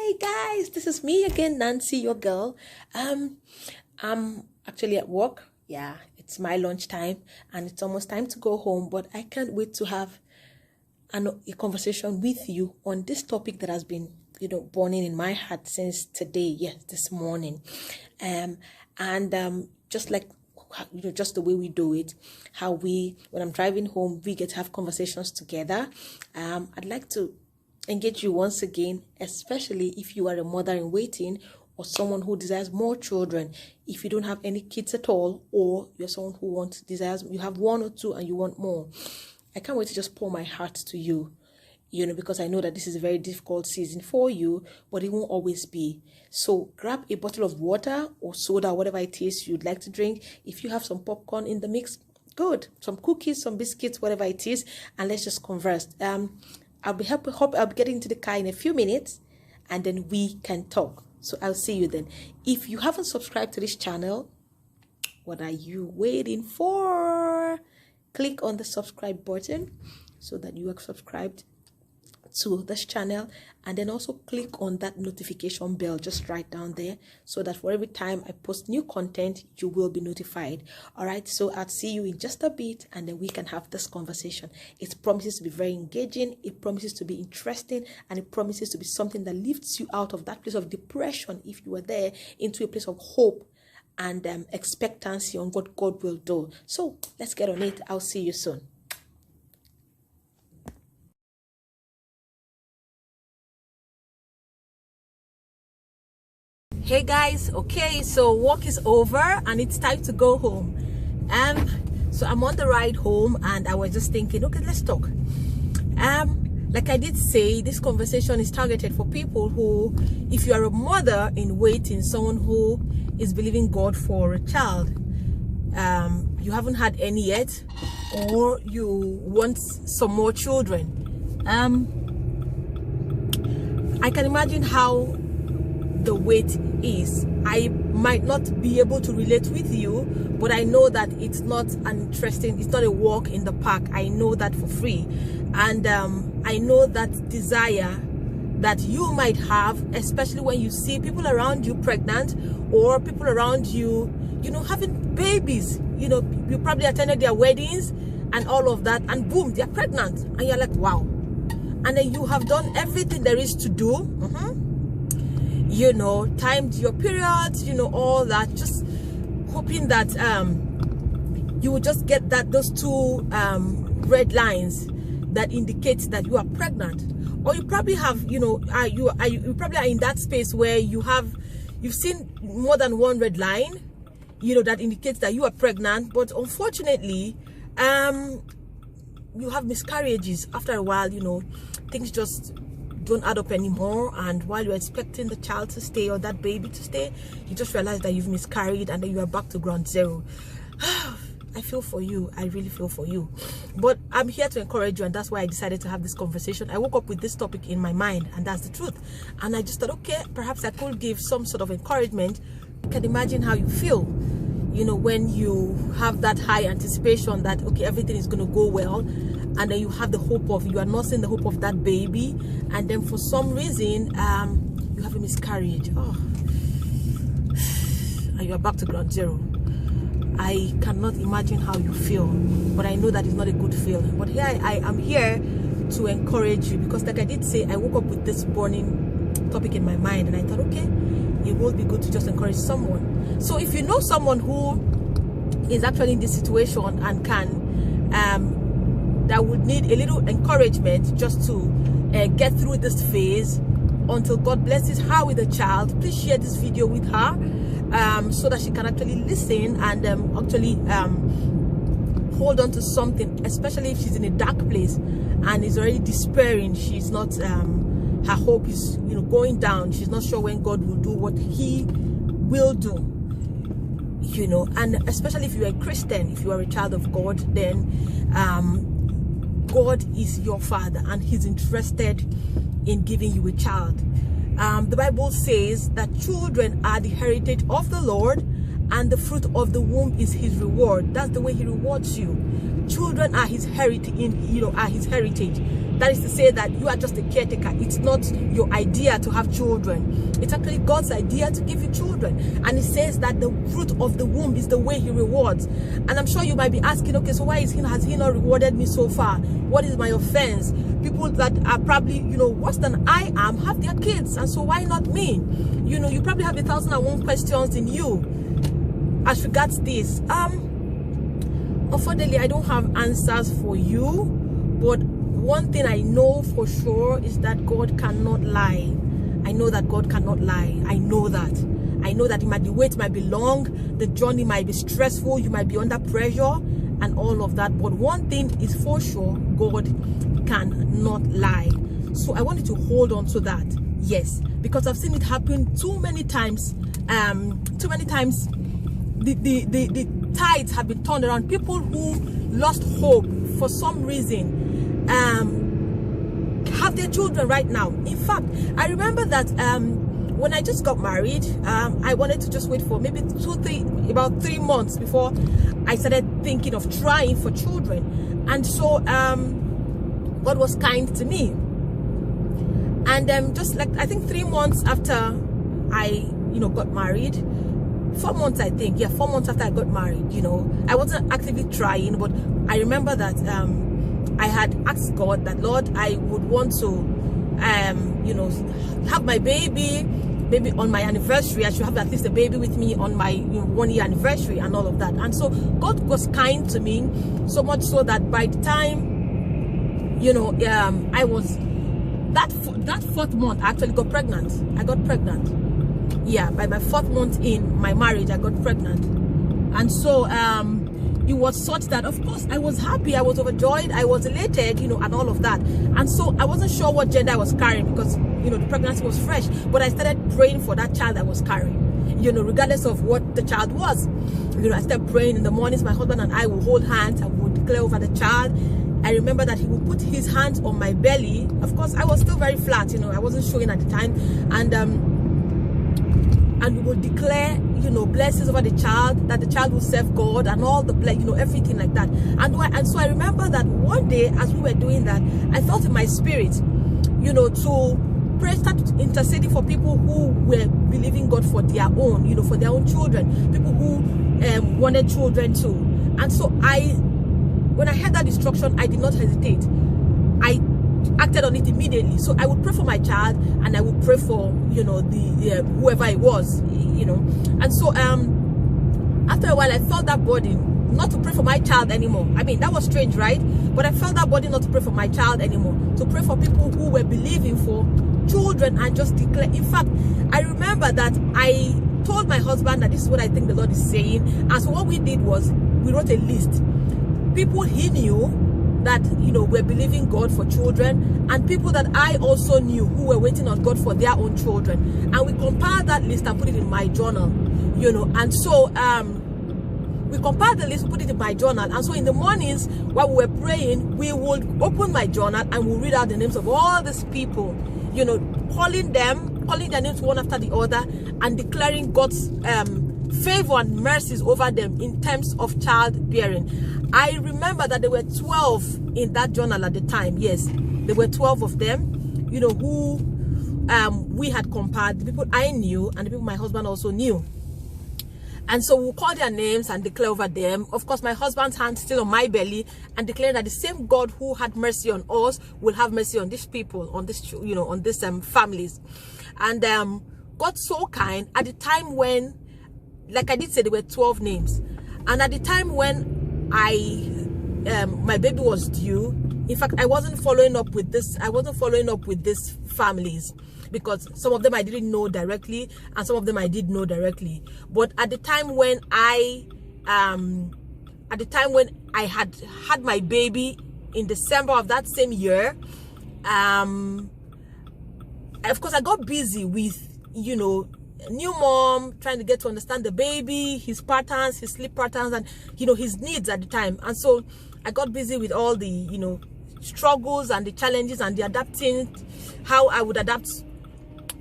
Hey guys, this is me again, Nancy, your girl. I'm actually at work. Yeah, it's my lunchtime and it's almost time to go home, but I can't wait to have a conversation with you on this topic that has been, burning in my heart since today, yes, this morning. Just like just the way we do it, when I'm driving home, we get to have conversations together. I'd like to engage you once again, especially if you are a mother in waiting or someone who desires more children. If you don't have any kids at all, or you're someone who you have one or two and you want more, I can't wait to just pour my heart to you, because I know that this is a very difficult season for you, but it won't always be. So grab a bottle of water or soda, whatever it is you'd like to drink. If you have some popcorn in the mix, good. Some cookies, some biscuits, whatever it is, and let's just converse. I'll be getting into the car in a few minutes, and then we can talk. So I'll see you then. If you haven't subscribed to this channel, what are you waiting for? Click on the subscribe button so that you are subscribed to this channel, and then also click on that notification bell just right down there, so that for every time I post new content, you will be notified. All right, so I'll see you in just a bit, and then we can have this conversation. It promises to be very engaging, it promises to be interesting, and it promises to be something that lifts you out of that place of depression, if you were there, into a place of hope and expectancy on what God will do. So let's get on it. I'll see you soon. Hey guys, okay, so work is over and it's time to go home. So I'm on the ride home and I was just thinking, okay, let's talk. Like I did say, this conversation is targeted for people who, if you are a mother in waiting, someone who is believing God for a child, you haven't had any yet, or you want some more children. I can imagine how the wait is. I might not be able to relate with you, but I know that it's not a walk in the park. I know that for free. And I know that desire that you might have, especially when you see people around you pregnant, or people around you, having babies. You probably attended their weddings and all of that, and boom, they're pregnant. And you're like, wow. And then you have done everything there is to do. Timed your periods, all that, just hoping that you will just get those two red lines that indicates that you are pregnant. Or you probably have, you probably are in that space where you've seen more than one red line, that indicates that you are pregnant, but unfortunately, you have miscarriages. After a while, things just don't add up anymore, and while you're expecting the child to stay or that baby to stay, you just realize that you've miscarried, and then you are back to ground zero. I feel for you. I really feel for you. But I'm here to encourage you, and that's why I decided to have this conversation. I woke up with this topic in my mind, and that's the truth. And I just thought, okay, perhaps I could give some sort of encouragement. You can imagine how you feel, when you have that high anticipation that, okay, everything is going to go well, and then you have the hope of, you are nursing the hope of that baby, and then for some reason, you have a miscarriage. Oh. And you are back to ground zero. I cannot imagine how you feel, but I know that it's not a good feeling. But here I am here to encourage you, because like I did say, I woke up with this burning topic in my mind, and I thought, okay, it will be good to just encourage someone. So if you know someone who is actually in this situation and that would need a little encouragement just to get through this phase until God blesses her with a child, please share this video with her, so that she can actually listen and hold on to something, especially if she's in a dark place and is already despairing. She's not, her hope is going down. She's not sure when God will do what he will do, and especially if you are a Christian, if you are a child of God, then God is your father, and he's interested in giving you a child. The Bible says that children are the heritage of the Lord, and the fruit of the womb is his reward. That's the way he rewards you. children are his heritage, are his heritage. That is to say that you are just a caretaker. It's not your idea to have children. It's actually God's idea to give you children. And he says that the fruit of the womb is the way he rewards. And I'm sure you might be asking, okay, so why has he not rewarded me so far? What is my offense? People that are probably, worse than I am have their kids. And so why not me? You probably have 1,001 questions in you as regards this. Unfortunately, I don't have answers for you, but one thing I know for sure is that God cannot lie. I know that God cannot lie. I know that the wait might be long, the journey might be stressful, you might be under pressure and all of that, but one thing is for sure, God cannot lie. So I want you to hold on to that. Yes, because I've seen it happen too many times. The tides have been turned around. People who lost hope for some reason have their children right now. In fact, I remember that when I just got married, I wanted to just wait for maybe about 3 months before I started thinking of trying for children. And so God was kind to me. And just like, I think 3 months after I got married, 4 months, I think, yeah, 4 months after I got married, I wasn't actively trying, but I remember that I had asked God that, Lord, I would want to have my baby maybe on my anniversary. I should have at least a baby with me on my 1-year anniversary and all of that. And so God was kind to me, so much so that by the time I was that 4th month, I actually got pregnant. I got pregnant. Yeah, by my 4th month in my marriage, I got pregnant. And so it was such that, of course, I was happy, I was overjoyed, I was elated, and all of that. And so I wasn't sure what gender I was carrying because, the pregnancy was fresh. But I started praying for that child I was carrying, regardless of what the child was. I started praying in the mornings. My husband and I would hold hands and would declare over the child. I remember that he would put his hands on my belly. Of course, I was still very flat, I wasn't showing at the time. And we would declare, blessings over the child, that the child will serve God and all the, everything like that. And so I remember that one day as we were doing that, I felt in my spirit, to pray, start interceding for people who were believing God for their own, for their own children, people who wanted children too. And so when I heard that instruction, I did not hesitate. I acted on it immediately. So I would pray for my child, and I would pray for whoever it was, and so after a while I felt that burden not to pray for my child anymore. I mean, that was strange, right? But I felt that burden not to pray for my child anymore, to pray for people who were believing for children and just declare. In fact, I remember that I told my husband that this is what I think the Lord is saying. And so what we did was we wrote a list. People he knew that were believing God for children, and people that I also knew who were waiting on God for their own children, and we compiled that list and put it in my journal, and so we compiled the list, put it in my journal. And so in the mornings while we were praying, we would open my journal and we'll read out the names of all these people, calling their names one after the other and declaring God's favor and mercies over them in terms of childbearing. I remember that there were 12 in that journal at the time. Yes, there were 12 of them, who we had compiled, the people I knew and the people my husband also knew. And so we'll call their names and declare over them. Of course, my husband's hand still on my belly, and declare that the same God who had mercy on us will have mercy on these people, on this, on these families. And God's so kind at the time when, like I did say, there were 12 names. And at the time when my baby was due, in fact, I wasn't following up with these families, because some of them I didn't know directly and some of them I did know directly. But at the time when I had my baby in December of that same year, of course I got busy with new mom, trying to get to understand the baby, his patterns, his sleep patterns, and his needs at the time. And so I got busy with all the struggles and the challenges and the adapting, how I would adapt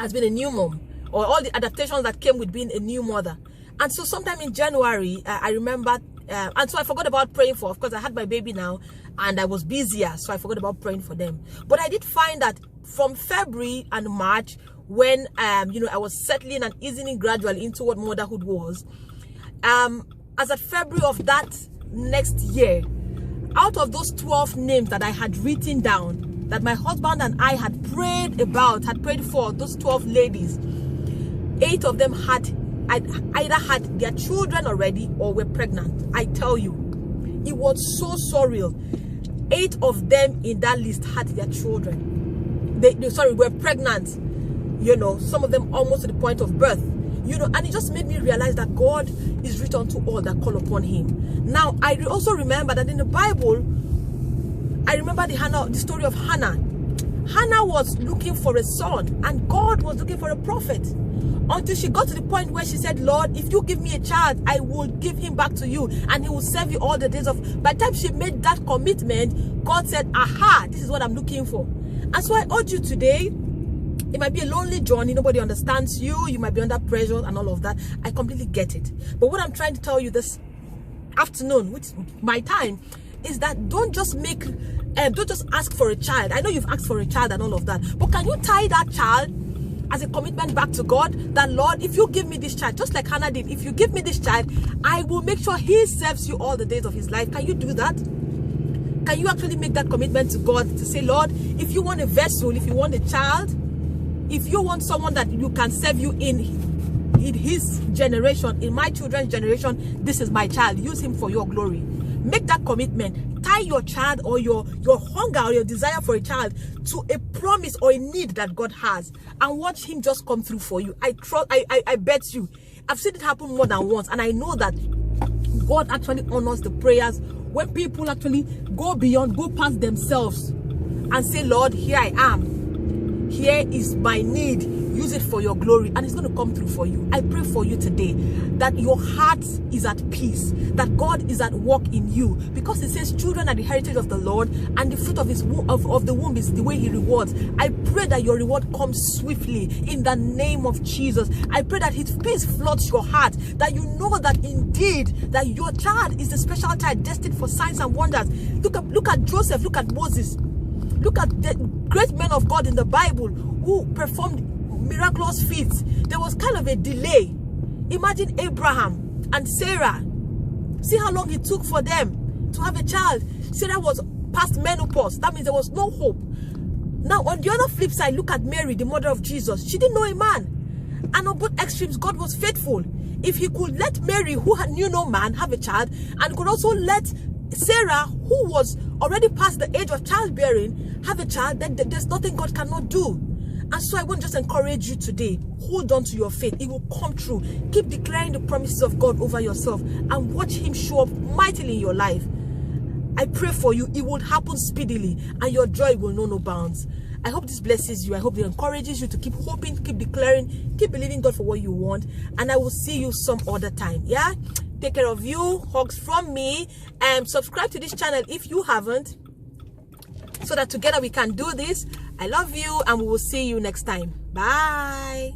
as being a new mom, or all the adaptations that came with being a new mother. And so sometime in January, I remember And so I forgot about praying for, of course, I had my baby now and I was busier, so I forgot about praying for them. But I did find that from February and March, when you know, I was settling and easing gradually into what motherhood was, as at February of that next year, out of those 12 names that I had written down, that my husband and I had prayed for, those 12 ladies, 8 of them had either had their children already or were pregnant. I tell you, it was so surreal. 8 of them in that list had their children. They were pregnant. You know, some of them almost to the point of birth. You know, and it just made me realize that God is rich unto all that call upon him. Now, I also remember that in the Bible, I remember the story of Hannah. Hannah was looking for a son, and God was looking for a prophet. Until she got to the point where she said, Lord, if you give me a child, I will give him back to you, and he will serve you all the days of... By the time she made that commitment, God said, aha, this is what I'm looking for. And so I urge you today, it might be a lonely journey, nobody understands you, you might be under pressure and all of that. I completely get it. But what I'm trying to tell you this afternoon, which is my time, is that don't just ask for a child. I know you've asked for a child and all of that, but can you tie that child as a commitment back to God, that Lord, if you give me this child, just like Hannah did, if you give me this child, I will make sure he serves you all the days of his life. Can you do that? Can you actually make that commitment to God to say, Lord, if you want a vessel, if you want a child, if you want someone that you can serve you in his generation, in my children's generation, this is my child, use him for your glory. Make that commitment. Tie your child or your hunger or your desire for a child to a promise or a need that God has, and watch him just come through for you. I bet you, I've seen it happen more than once, and I know that God actually honors the prayers when people actually go past themselves and say, Lord, here I am, here is my need, use it for your glory, and it's going to come through for you. I pray for you today that your heart is at peace, that God is at work in you, because it says children are the heritage of the Lord, and the fruit of his of the womb is the way he rewards. I pray that your reward comes swiftly in the name of Jesus. I pray that his peace floods your heart, that you know that indeed that your child is a special child destined for signs and wonders. Look at Joseph, look at Moses, look at the great men of God in the Bible who performed miraculous feats. There was kind of a delay. Imagine Abraham and Sarah. See how long it took for them to have a child. Sarah was past menopause. That means there was no hope. Now, on the other flip side, look at Mary, the mother of Jesus. She didn't know a man. And on both extremes, God was faithful. If he could let Mary, who knew no man, have a child, and could also let Sarah, who was already past the age of childbearing, have a child, then there's nothing God cannot do. And so I want to just encourage you today, hold on to your faith. It will come true. Keep declaring the promises of God over yourself and watch him show up mightily in your life. I pray for you, it will happen speedily, and your joy will know no bounds. I hope this blesses you. I hope it encourages you to keep hoping, keep declaring, keep believing God for what you want. And I will see you some other time. Yeah? Take care of you. Hugs from me. And subscribe to this channel if you haven't, so that together we can do this. I love you, and we will see you next time. Bye.